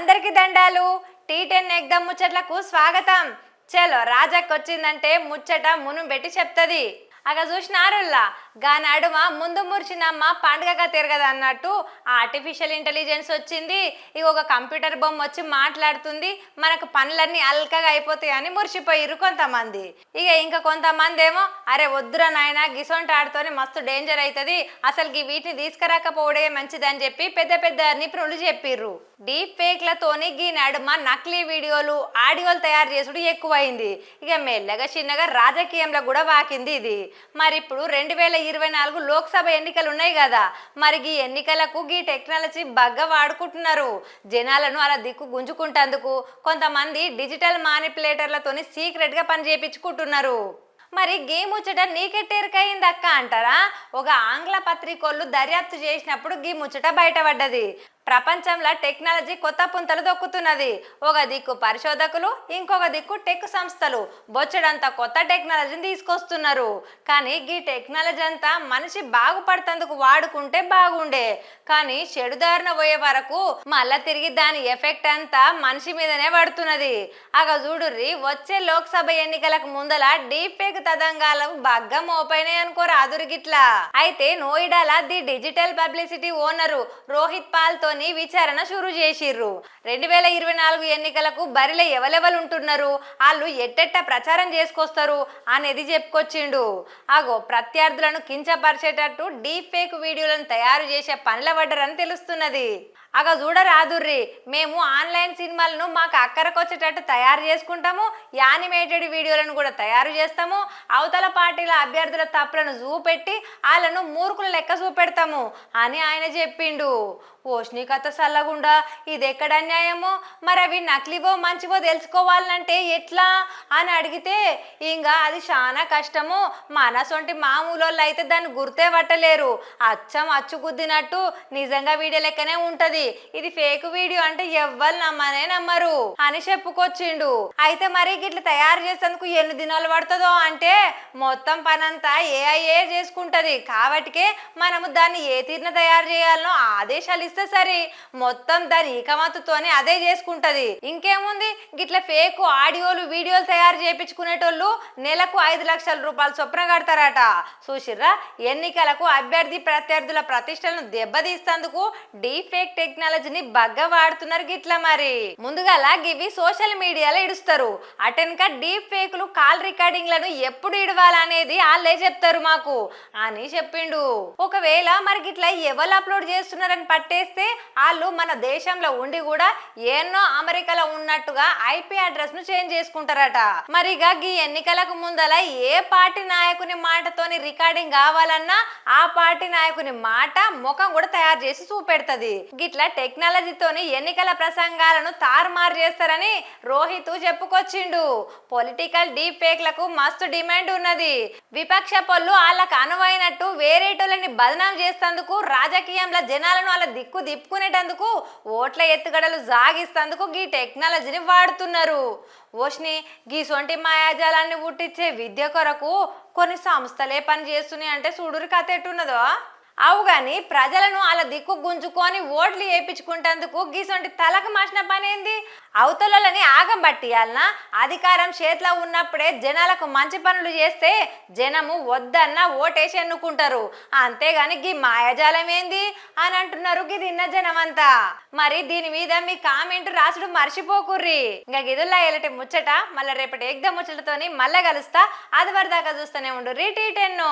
అందరికి దండాలు. టీ10 ఎగ్దమ్ ముచ్చట్లకు స్వాగతం. చలో రాజాకొచ్చిందంటే ముచ్చట మును పెట్టి చెప్తది. అగ చూసినారుల్లా గా నడుమ ముందు మురిచినమ్మ పండుగగా తిరగదు అన్నట్టు ఆర్టిఫిషియల్ ఇంటెలిజెన్స్ వచ్చింది. ఇక ఒక కంప్యూటర్ బొమ్మ వచ్చి మాట్లాడుతుంది, మనకు పనులన్నీ అల్కగా అయిపోతాయి అని మురిసిపోయిర్రు కొంతమంది. ఇంకా కొంతమంది ఏమో అరే వద్దురా నాయన గిసొంటి ఆడుతోనే మస్తు డేంజర్ అవుతుంది, అసలుకి వీటిని తీసుకురాకపోవడే మంచిదని చెప్పి పెద్ద పెద్ద నిపుణులు చెప్పిర్రు. డీప్ ఫేక్లతోని గీ నడుమ నకిలీ వీడియోలు ఆడియోలు తయారు చేసుడు ఎక్కువైంది. ఇక మెల్లగా చిన్నగా రాజకీయంలో కూడా వాకింది ఇది. మరి ఇప్పుడు 2024 లోక్సభ ఎన్నికలు ఉన్నాయి కదా, మరి ఈ ఎన్నికలకు ఈ టెక్నాలజీ బాగా వాడుకుంటున్నారు. జనాలను అలా దిక్కు గుంజుకుంటేందుకు కొంతమంది డిజిటల్ మానిపులేటర్లతోని సీక్రెట్గా పని చేయించుకుంటున్నారు. మరి గీ ముచ్చట నీకెట్టేరికయింది అక్క అంటారా? ఒక ఆంగ్ల పత్రికోళ్ళు దర్యాప్తు చేసినప్పుడు గీ ముచ్చట బయటపడ్డది. ప్రపంచంలో టెక్నాలజీ కొత్త పుంతలు దొక్కుతున్నది. ఒక దిక్కు పరిశోధకులు, ఇంకొక దిక్కు టెక్ సంస్థలు బొచ్చడంతా కొత్త టెక్నాలజీని తీసుకొస్తున్నారు. కానీ ఈ టెక్నాలజీ అంతా మనిషి బాగుపడుతందుకు వాడుకుంటే బాగుండే, కానీ చెడుదారిన పోయే వరకు మళ్ళా తిరిగి దాని ఎఫెక్ట్ అంతా మనిషి మీదనే పడుతున్నది. అగ చూడుర్రి, వచ్చే లోక్సభ ఎన్నికలకు ముందల డీప్ ఫేక్ తదంగాలు బాగా మోపైనాయి అనుకోరు ఆదురిగిట్లా. అయితే నోయిడాల the digital publicity owner Rohit Pal తో విచారణ షురు చేసిర్రు. 2024 ఎన్నికలకు బరిలో ఎవరెవరు ఉంటున్నారు, వాళ్ళు ఎట్టెట్ట ప్రచారం చేసుకొస్తారు అనేది చెప్పుకొచ్చిండు. అగో ప్రత్యర్థులను కించపరిచేటట్టు డీప్ ఫేక్ వీడియోలను తయారు చేసే పనుల పడ్డరని తెలుస్తున్నది. అగ చూడరాదుర్రి, మేము ఆన్లైన్ సినిమాలను మాకు అక్కరకొచ్చేటట్టు తయారు చేసుకుంటాము, యానిమేటెడ్ వీడియోలను కూడా తయారు చేస్తాము, అవతల పార్టీల అభ్యర్థుల తప్పులను చూపెట్టి వాళ్ళను మూర్ఖుల లెక్క చూపెడతాము అని ఆయన చెప్పిండు. ఓష్ని కథ సల్లగుండా ఇది ఎక్కడ అన్యాయమో, మరి అవి నకిలీవో మంచివో తెలుసుకోవాలంటే ఎట్లా అని అడిగితే ఇంకా అది చాలా కష్టము, మనసొంటి మామూలు అయితే దాన్ని గుర్తే పట్టలేరు, అచ్చం అచ్చుకుద్దినట్టు నిజంగా వీడియో లెక్కనే ఉంటది, ఇది ఫేక్ వీడియో అంటే ఎవ్వరు నమ్మనే నమ్మరు అని చెప్పుకొచ్చిండు. అయితే మరి గిట్లా తయారు చేసేందుకు ఎన్ని దినాలు పడుతుందో అంటే మొత్తం పనంతా ఏఐఏ చేసుకుంటది, కాబట్టికే మనము దాన్ని ఏ తీరున తయారు చేయాలనో ఆదేశాలు ఇస్తే సరే మొత్తం దాని ఇకమతుతోనే అదే చేసుకుంటది. ఇంకేముంది, గిట్ల ఫేక్ ఆడియోలు వీడియోలు తయారు చేయించుకునేటోళ్ళు నెలకు 5 లక్షల రూపాయలు చొప్పున కడతారట. చూసిర్రా, ఎన్నికలకు అభ్యర్థి ప్రత్యర్థుల ప్రతిష్టలను దెబ్బతీస్తందుకు డీప్ ఫేక్ టెక్నాలజీని బాగా వాడుతున్నారు గిట్లా. మరి ముందుగా గివి సోషల్ మీడియాలో ఇడుస్తారు, అటెన్క డీప్ ఫేక్లు కాల్ రికార్డింగ్లను ఎప్పుడు ఇడవాలనేది వాళ్ళే చెప్తారు మాకు అని చెప్పిండు. ఒకవేళ మరి గిట్లా ఎవరు అప్లోడ్ చేస్తున్నారని పట్టేస్తే వాళ్ళు మన దేశంలో ఉండి కూడా ఎన్నో అమెరికాలో ఉన్నట్టుగా ఐపీ అడ్రస్ ను చేంజ్ చేసుకుంటారట. మరిగా ఈ ఎన్నికలకు ముందల ఏ పార్టీ నాయకుని మాటతోని రికార్డింగ్ కావాలన్నా ఆ పార్టీ నాయకుని మాట ముఖం కూడా తయారు చేసి చూపెడుతుంది. గిట్లా టెక్నాలజీతోని ఎన్నికల ప్రసంగాలను తారుమారు చేస్తారని రోహిత్ చెప్పుకొచ్చిండు. పొలిటికల్ డీప్ ఫేక్లకు మస్తు డిమాండ్ ఉన్నది. విపక్ష పొల్లు వాళ్ళకు అనువైనట్టు వేరేటోళ్ళని బదనాం చేసేందుకు, రాజకీయంలో జనాలను వాళ్ళ దిక్కు దిప్పుకునేటందుకు, ఓట్ల ఎత్తుగడలు సాగిస్తందుకు ఈ టెక్నాలజీని వాడుతున్నారు. ఓష్ని గీసొంటి మాయాజాలాన్ని పుట్టించే విద్య కొరకు కొన్ని సంస్థలే పని చేస్తున్నాయి అంటే చూడురు కథ ఎట్టున్నదో. అవు గాని ప్రజలను అలా దిక్కు గుంజుకొని ఓట్లు వేయించుకుంటేందుకు గీసొంటి తలకు మాసిన పని ఏంది? అవతలని ఆగం పట్టియాలనా? అధికారం చేతిలో ఉన్నప్పుడే జనాలకు మంచి పనులు చేస్తే జనము వద్దన్న ఓటేసి ఎన్నుకుంటారు, అంతేగాని గీ మాయాజాలం ఏంది అని అంటున్నారు గిదిన్న జనమంతా. మరి దీని మీద మీ కామెంట్ రాసుడు మర్చిపోకుర్రి. ఇంకా గిదుల్లా ఎలాంటి ముచ్చట మళ్ళీ రేపటి ఎగ్దమ్ ముచ్చటతోని మళ్ళీ కలుస్తా. అది వరదాకా చూస్తూనే ఉండు టీ10.